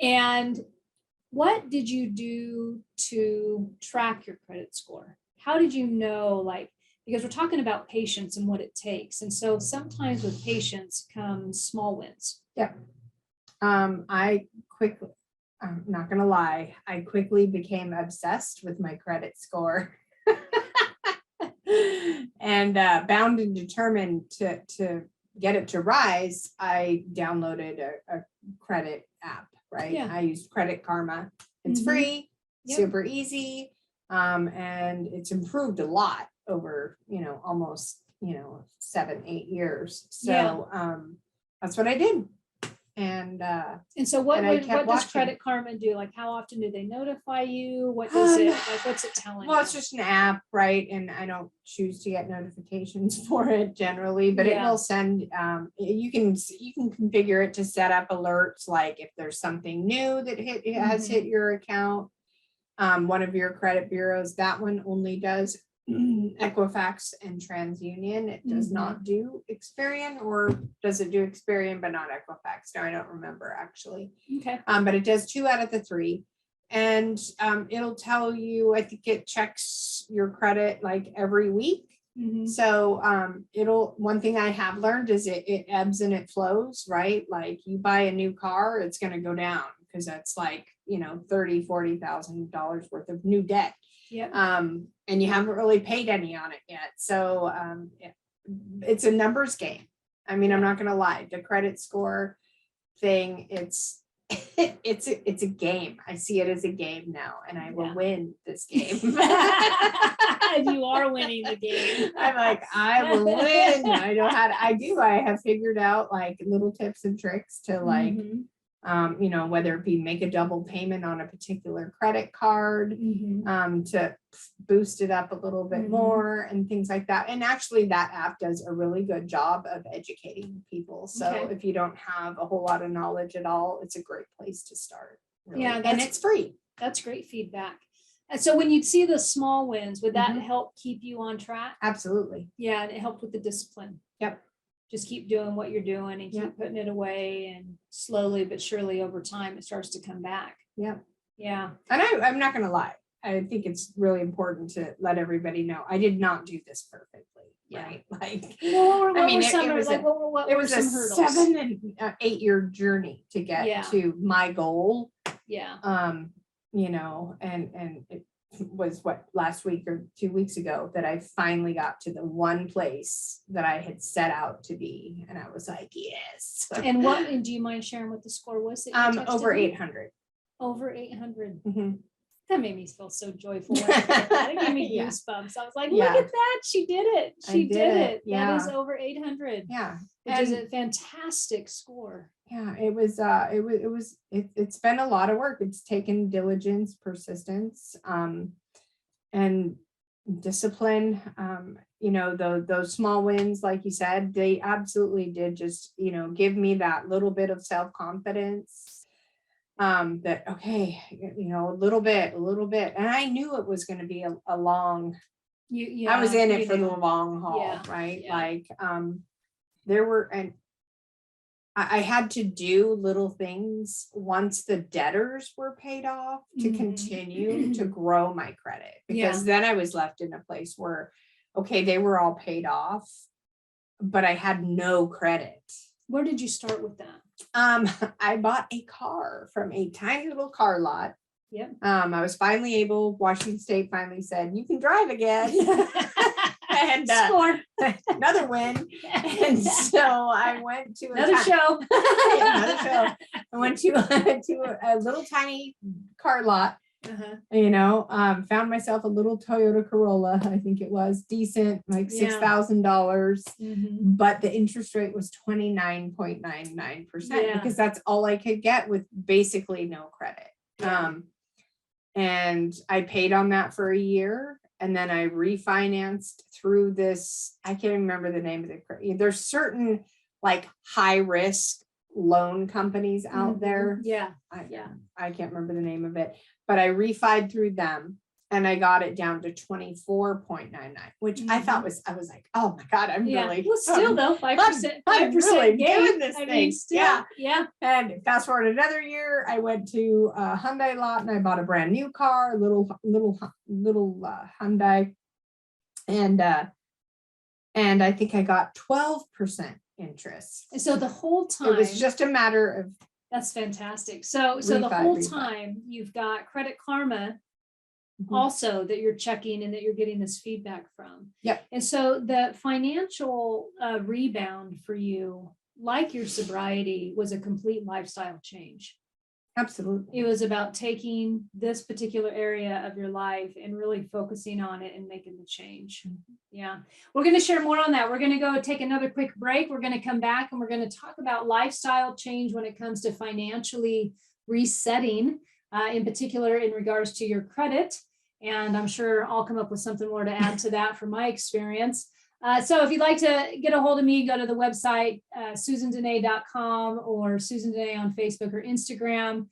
And what did you do to track your credit score? How did you know, because we're talking about patience and what it takes. And so sometimes with patience comes small wins. Yeah. I'm not going to lie, I quickly became obsessed with my credit score. And bound and determined to get it to rise, I downloaded a credit app, right? Yeah. I used Credit Karma. It's free, super easy, and it's improved a lot over, almost, 7-8 years. So that's what I did. And so what does Credit Karma do? Like, how often do they notify you? What does it what's it telling you? It's just an app, right? And I don't choose to get notifications for it generally, but it will send, you can configure it to set up alerts, like if there's something new that has hit your account, one of your credit bureaus. That one only does Equifax and TransUnion. It does not do Experian, or does it do Experian but not Equifax? No, I don't remember actually. Okay. But it does 2 out of the 3, and it'll tell you, I think it checks your credit like every week. So one thing I have learned is it ebbs and it flows, right? Like you buy a new car, it's going to go down because that's like, $30,000-$40,000 worth of new debt. Yeah. And you haven't really paid any on it yet. So it's a numbers game. I mean, I'm not going to lie. The credit score thing, it's a game. I see it as a game now, and I will win this game. You are winning the game. I'm like, I will win. I know how to. I have figured out like little tips and tricks to like Whether it be make a double payment on a particular credit card, Mhm. to boost it up a little bit Mhm. more and things like that. And actually that app does a really good job of educating people. So Okay. if you don't have a whole lot of knowledge at all, it's a great place to start. Really. Yeah, And it's free. That's great feedback. And so when you'd see the small wins, would that Mhm. help keep you on track? Absolutely. Yeah, and it helped with the discipline. Yep. Just keep doing what you're doing and keep Yep. putting it away, and slowly but surely over time it starts to come back. Yep. Yeah. And I'm not going to lie. I think it's really important to let everybody know I did not do this perfectly. Yeah. Right. Like, What I mean, were some it was like a- what it were was a some hurdles? 7 and 8 year journey to get Yeah. to my goal. Yeah. And it was last week or 2 weeks ago that I finally got to the one place that I had set out to be. And I was like, yes. And do you mind sharing what the score was? That you texted over me? 800. Over 800. Mm-hmm. That made me feel so joyful. It gave me Yeah. goosebumps. I was like, Yeah. look at that. She did it. She did it. Yeah. That is over 800. Yeah. Which is a fantastic score. Yeah, it's been a lot of work. It's taken diligence, persistence, and discipline. Those small wins, like you said, they absolutely did just, give me that little bit of self-confidence. That, okay, a little bit. And I knew it was going to be a long, I was in it for the long haul, right? Yeah. Like, and I had to do little things once the debtors were paid off to Mhm. continue to grow my credit, because then I was left in a place where, okay, they were all paid off, but I had no credit. Where did you start with that? I bought a car from a tiny little car lot. Yep. I was finally able, Washington State finally said, you can drive again. And another win. And so I went to another show. Another show. I went to a little tiny car lot. Found myself a little Toyota Corolla, I think it was decent, like $6,000, but the interest rate was 29.99% because that's all I could get with basically no credit. And I paid on that for a year, and then I refinanced through this. I can't remember the name of it. There's certain like high risk loan companies out there. I can't remember the name of it, but I refied through them and I got it down to 24.99, which I thought I was like, oh my God, I'm really, well, still though, 5%, I'm really gain. doing this thing. Yeah. And fast forward another year, I went to a Hyundai lot and I bought a brand new car, little Hyundai. And I think I got 12% interest. And so the whole time, it was just a matter of. That's fantastic. So the whole time you've got Credit Karma also that you're checking and that you're getting this feedback from. Yep. And so the financial rebound for you, like your sobriety, was a complete lifestyle change. Absolutely. It was about taking this particular area of your life and really focusing on it and making the change. Yeah. We're going to share more on that. We're going to go take another quick break. We're going to come back and we're going to talk about lifestyle change when it comes to financially resetting, in particular in regards to your credit. And I'm sure I'll come up with something more to add to that from my experience. So if you'd like to get a hold of me, go to the website, susandenee.com or Susan Denee on Facebook or Instagram.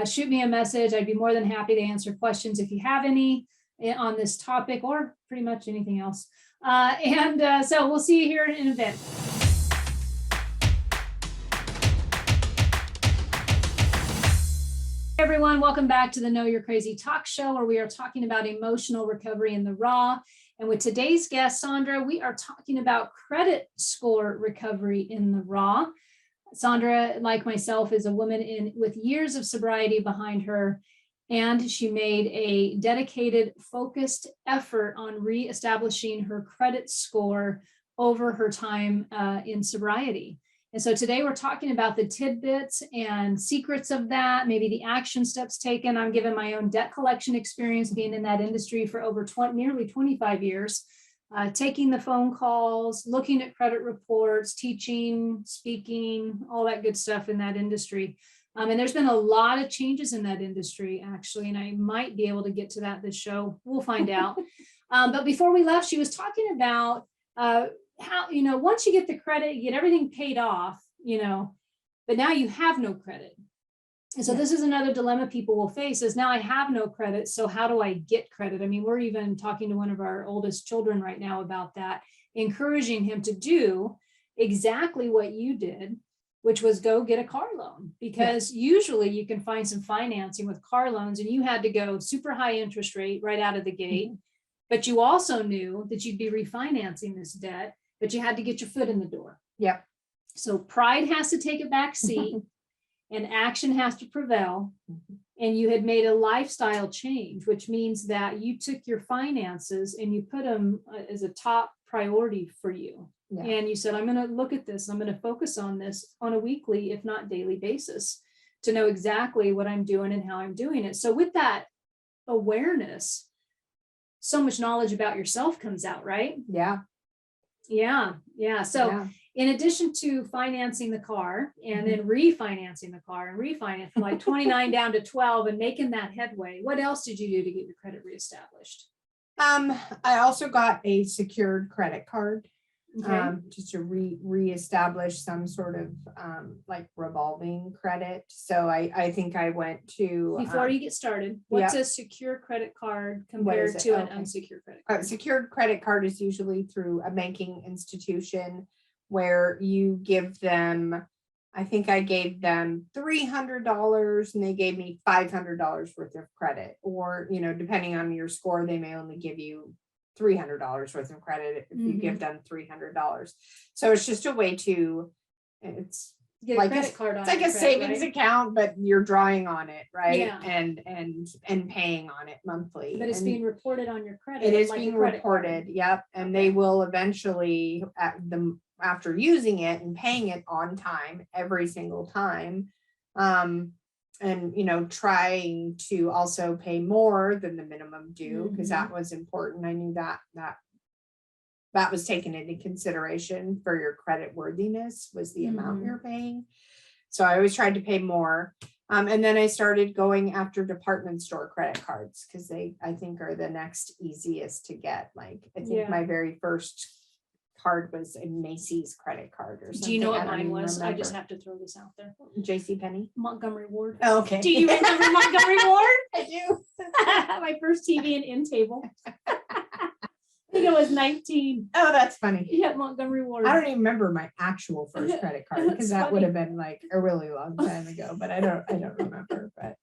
Shoot me a message. I'd be more than happy to answer questions if you have any on this topic or pretty much anything else. So we'll see you here in a bit. Hey everyone, welcome back to the Know You're Crazy Talk Show, where we are talking about emotional recovery in the raw. And with today's guest, Sondra, we are talking about credit score recovery in the raw. Sondra, like myself, is a woman with years of sobriety behind her, and she made a dedicated, focused effort on reestablishing her credit score over her time in sobriety. And so today we're talking about the tidbits and secrets of that, maybe the action steps taken. I'm giving my own debt collection experience, being in that industry for over nearly 25 years, taking the phone calls, looking at credit reports, teaching, speaking, all that good stuff in that industry. And there's been a lot of changes in that industry, actually, and I might be able to get to that this show. We'll find out. But before we left, she was talking about how, once you get the credit, you get everything paid off, but now you have no credit. And so this is another dilemma people will face is now I have no credit. So how do I get credit? I mean, we're even talking to one of our oldest children right now about that, encouraging him to do exactly what you did, which was go get a car loan, because usually you can find some financing with car loans and you had to go super high interest rate right out of the gate. But you also knew that you'd be refinancing this debt, but you had to get your foot in the door. Yep. So pride has to take a back seat and action has to prevail. And you had made a lifestyle change, which means that you took your finances and you put them as a top priority for you. Yeah. And you said, I'm going to look at this. I'm going to focus on this on a weekly, if not daily basis, to know exactly what I'm doing and how I'm doing it. So with that awareness, so much knowledge about yourself comes out, right? Yeah. Yeah. So in addition to financing the car and then refinancing the car and refinance from like 29 down to 12 and making that headway, what else did you do to get your credit reestablished? I also got a secured credit card. Okay. Just to reestablish some sort of like revolving credit. So I think I went to before you get started, what's a secure credit card compared to an unsecured credit card? Secured credit card is usually through a banking institution where you give them, I think I gave them $300 and they gave me $500 worth of credit, or depending on your score, they may only give you $300 worth of credit if you give them $300. So it's just a way to, it's get like a credit card on it's like a credit, savings right? account, but you're drawing on it, right? Yeah. And paying on it monthly. But it's being reported on your credit. It is like being card. reported. Yep. And they will eventually after using it and paying it on time every single time. And trying to also pay more than the minimum due, because that was important. I knew that was taken into consideration for your credit worthiness, was the amount you're paying. So I always tried to pay more. And then I started going after department store credit cards, because they, I think, are the next easiest to get. Like, I think my very first card was a Macy's credit card or something. Do you know what mine was? Remember. I just have to throw this out there. JCPenney? Montgomery Ward. Oh, okay. Do you remember Montgomery Ward? I do. My first TV and end table. I think it was 19. Oh, that's funny. Yeah, Montgomery Ward. I don't even remember my actual first credit card, because that would have been like a really long time ago, but I don't remember. But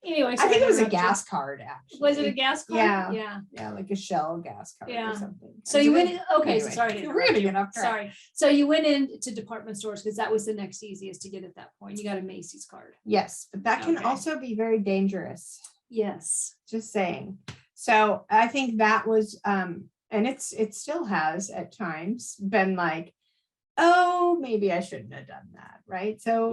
anyway, I think it was a gas card, actually. Was it a gas card? Yeah, like a Shell gas card or something. So you went in, okay, anyway, so sorry. we're gonna get off track. Sorry. So you went into department stores because that was the next easiest to get at that point. You got a Macy's card. Yes, but that can also be very dangerous. Yes. Just saying. So I think that was and it still has at times been like, oh, maybe I shouldn't have done that, right? So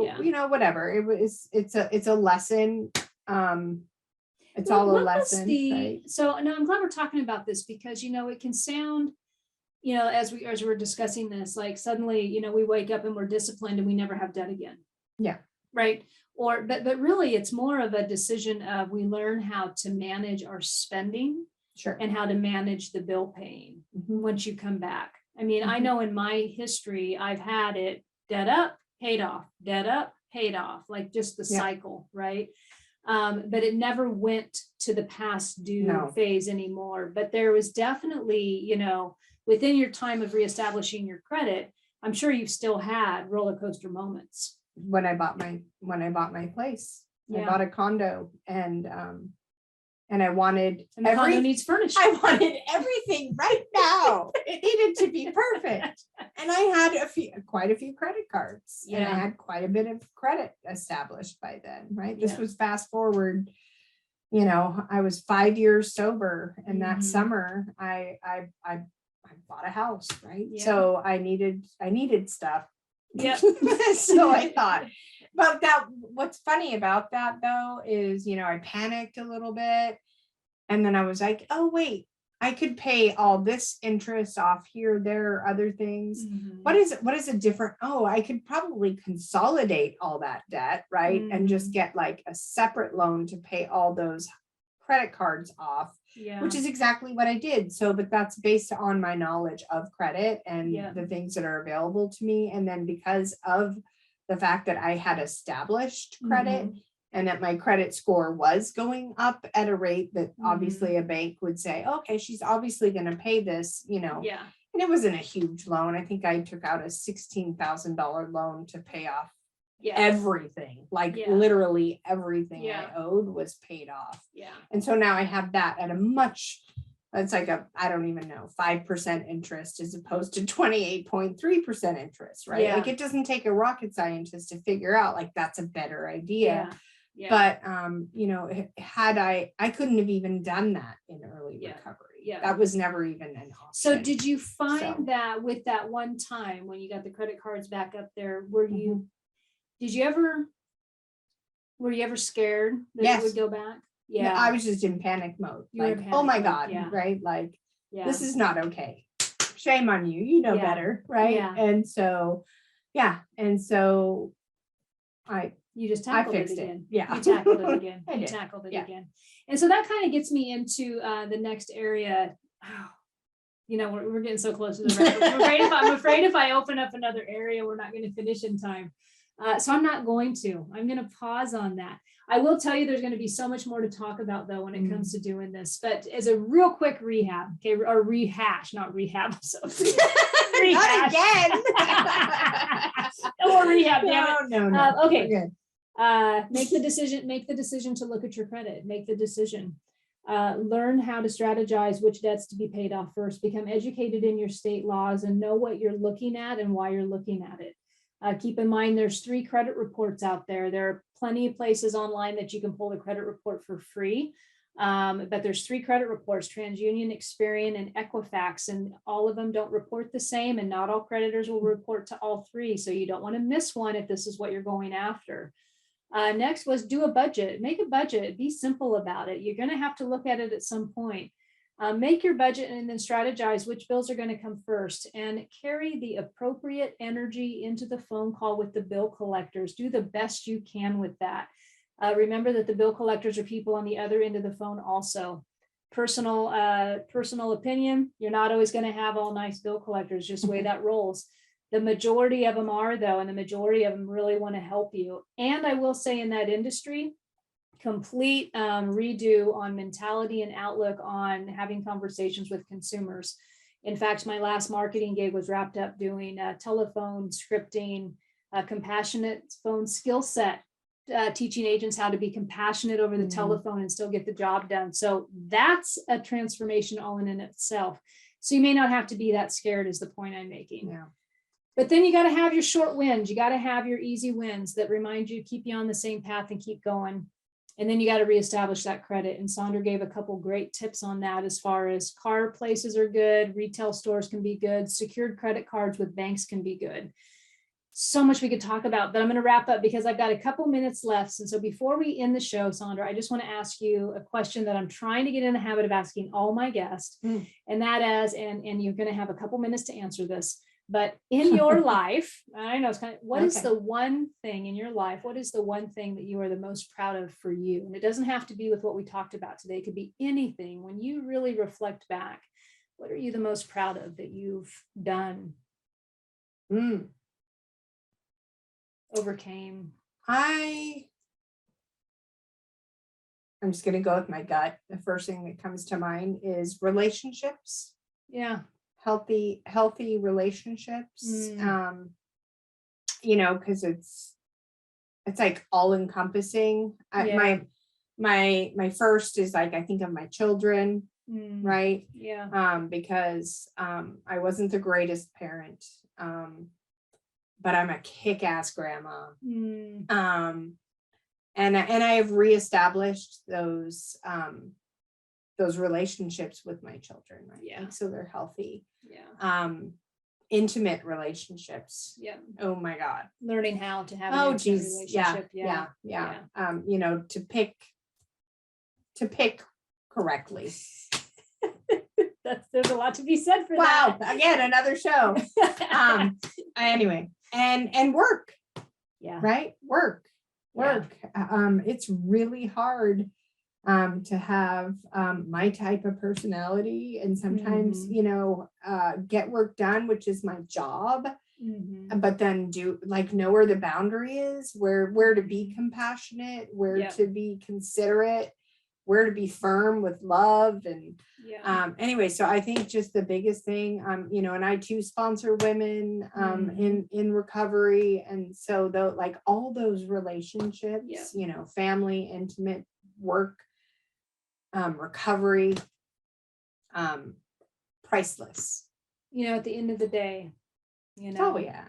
whatever. It's a lesson. It's all a lesson. Right? So no, I'm glad we're talking about this, because it can sound, as we're discussing this, like suddenly, we wake up and we're disciplined and we never have debt again. Yeah. Right. But really it's more of a decision of we learn how to manage our spending. Sure. And how to manage the bill paying once you come back. I mean, I know in my history, I've had it debt up, paid off, debt up, paid off, like just the cycle, right? But it never went to the past due phase anymore. But there was definitely, within your time of reestablishing your credit, I'm sure you've still had roller coaster moments. When I bought my place, I bought a condo, and I wanted the condo needs furniture. I wanted everything right now. It needed to be perfect. And I had quite a few credit cards. And I had quite a bit of credit established by then, right? This was fast forward, I was 5 years sober, and that summer I bought a house, right? Yeah. So I needed stuff. Yeah. So I thought, but what's funny about that though is, I panicked a little bit, and then I was like, oh wait, I could pay all this interest off here, there, other things. Mhm. What is a different, oh, I could probably consolidate all that debt, right? And just get like a separate loan to pay all those credit cards off, Yeah. which is exactly what I did. So, but that's based on my knowledge of credit and Yeah. the things that are available to me. And then because of the fact that I had established credit, and that my credit score was going up at a rate that obviously a bank would say, okay, she's obviously going to pay this, you know. Yeah. And it wasn't a huge loan. I think I took out a $16,000 loan to pay off everything, like literally everything I owed was paid off. Yeah. And so now I have that at a much, it's like I don't even know, 5% interest as opposed to 28.3% interest, right? Yeah. Like it doesn't take a rocket scientist to figure out like that's a better idea. Yeah. Yeah. But, you know, had I couldn't have even done that in early recovery. Yeah. That was never even an option. So did you find that with that one time when you got the credit cards back up there, were you ever scared that it would go back? Yeah. I was just in panic mode. Like, oh my God, right? Like, this is not okay. Shame on you. You know better, right? Yeah. And so, And so you just tackled fixed it again. Yeah. You tackled it again. I You did. tackled it again. And so that kind of gets me into the next area. Oh, you know, we're getting so close to the record. I'm afraid if I open up another area, we're not going to finish in time. So I'm not going to. I'm going to pause on that. I will tell you there's going to be so much more to talk about, though, when it comes to doing this. But as a real quick rehab, okay, or rehash, not rehab. So not again. No more rehab. No. Okay. Make the decision to look at your credit. Make the decision. Learn how to strategize which debts to be paid off first. Become educated in your state laws and know what you're looking at and why you're looking at it. Keep in mind there's 3 credit reports out there. There are plenty of places online that you can pull the credit report for free. But there's 3 credit reports: TransUnion, Experian, and Equifax, and all of them don't report the same, and not all creditors will report to all 3. So you don't want to miss one if this is what you're going after. Next was do a budget. Make a budget. Be simple about it. You're going to have to look at it at some point. Make your budget and then strategize which bills are going to come first, and carry the appropriate energy into the phone call with the bill collectors. Do the best you can with that. Remember that the bill collectors are people on the other end of the phone also. Personal opinion, you're not always going to have all nice bill collectors, just the way that rolls. The majority of them are, though, and the majority of them really want to help you. And I will say in that industry, complete redo on mentality and outlook on having conversations with consumers. In fact, my last marketing gig was wrapped up doing telephone scripting, compassionate phone skill set, teaching agents how to be compassionate over the telephone and still get the job done. So that's a transformation all in itself. So you may not have to be that scared, is the point I'm making. Yeah. But then you got to have your short wins. You got to have your easy wins that remind you, keep you on the same path and keep going. And then you got to reestablish that credit. And Sondra gave a couple great tips on that, as far as car places are good, retail stores can be good, secured credit cards with banks can be good. So much we could talk about, but I'm going to wrap up because I've got a couple minutes left. And so before we end the show, Sondra, I just want to ask you a question that I'm trying to get in the habit of asking all my guests. And that is, and you're going to have a couple minutes to answer this. But in your life, I know it's kind of, what is the one thing in your life? What is the one thing that you are the most proud of for you? And it doesn't have to be with what we talked about today. It could be anything. When you really reflect back, what are you the most proud of that you've done? Overcame? I'm just going to go with my gut. The first thing that comes to mind is relationships. Yeah. Healthy relationships. You know, because it's like all encompassing. My first is like, I think of my children, right? Yeah. Because I wasn't the greatest parent, but I'm a kick-ass grandma. And I have reestablished those relationships with my children, right? Yeah. So they're healthy. Yeah. Intimate relationships. Yeah. Oh my God. Learning how to have an intimate relationship. Yeah. You know, to pick correctly. There's a lot to be said for Wow. that. Again, another show. Anyway, and work, Yeah. right? Work. It's really hard to have my type of personality and sometimes, get work done, which is my job. But then know where the boundary is, where to be compassionate, where to be considerate, where to be firm with love. And anyway, so I think just the biggest thing, and I too sponsor women in recovery. And so all those relationships, family, intimate, work, recovery, priceless. At the end of the day, Oh yeah.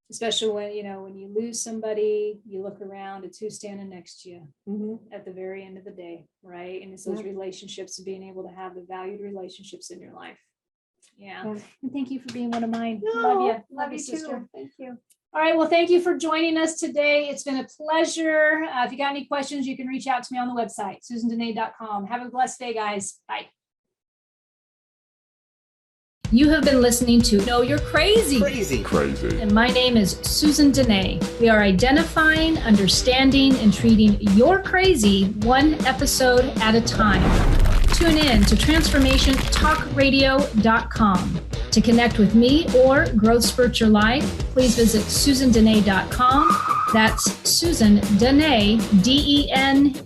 especially when you lose somebody, you look around, it's who's standing next to you at the very end of the day, right? And it's those relationships and being able to have the valued relationships in your life. Yeah. And thank you for being one of mine. Love you, sister. Too. Thank you. All right. Well, thank you for joining us today. It's been a pleasure. If you got any questions, you can reach out to me on the website, susandenee.com. Have a blessed day, guys. Bye. You have been listening to No, You're Crazy. Crazy. And my name is Susan Denee. We are identifying, understanding, and treating your crazy one episode at a time. Tune in to transformationtalkradio.com. To connect with me or Growth Spurt Your Life, please visit susandenee.com. That's Susan Denee, DENEE.com.